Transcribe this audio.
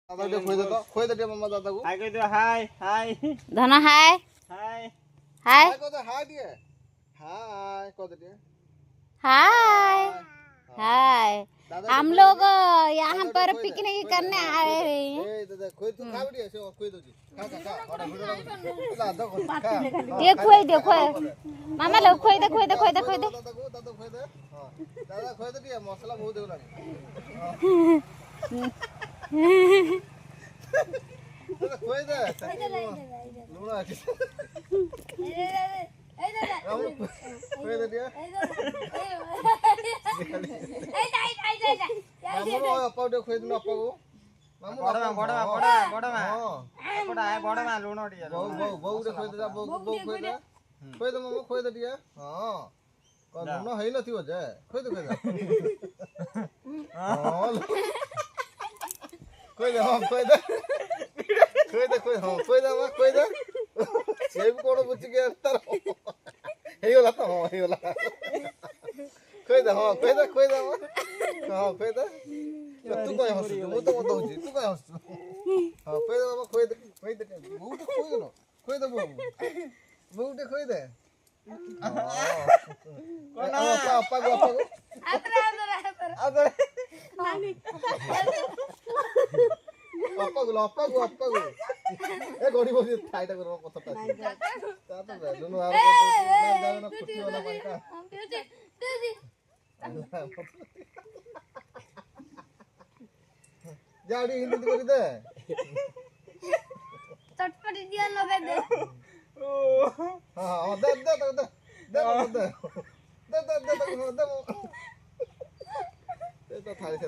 दादा के खोई दे मम्मा दादा को हाय कह दो हाय हाय धना हाय हाय हाय को तो हाय दिए हाय को दे हाय हाय हम लोग यहाँ पर पिकनिक करने आए हैं। ए दादा खोई तू खा बिटिया से खोई दो जी खा खा खा बड़ा वीडियो ला दो खा ये खोई दे खोई मामा लोग खोई दे खोई दे खोई दे खोई दे दादा खोई दे हां दादा खोई दे दिया मसाला बहुत देला दादा खोई दे लूना खोई दे दिया मामू अपा दे खोई दे अपा को मामू बड़ा है बड़ा में लूण दिया बहु दे खोई दे बहु खोई दे मामू खोई दे दिया हां को लूण हेई नथियो जे खोई दे हां खोई दे हां खोई दे हां खोई दे मां खोई दे सेब कोन बुझ के तर हेइला तो हां हेइला खोई दे हां खोई दे मां हां खोई दे तू काय हस तू तो मत होजी तू काय हस हां खोई दे मामा खोई दे बहुत खोई दे खोई दे बहुत खोई दे कोन अपा को आदर नानी अपा को ए गोड़ी बोली थाईटा करो पता ता तो लुनु आर को जानो ना कुटी वाला माइका जाड़ी हिंदी करी दे चटपटी दिया लगे दे हां दे दे तो थाली से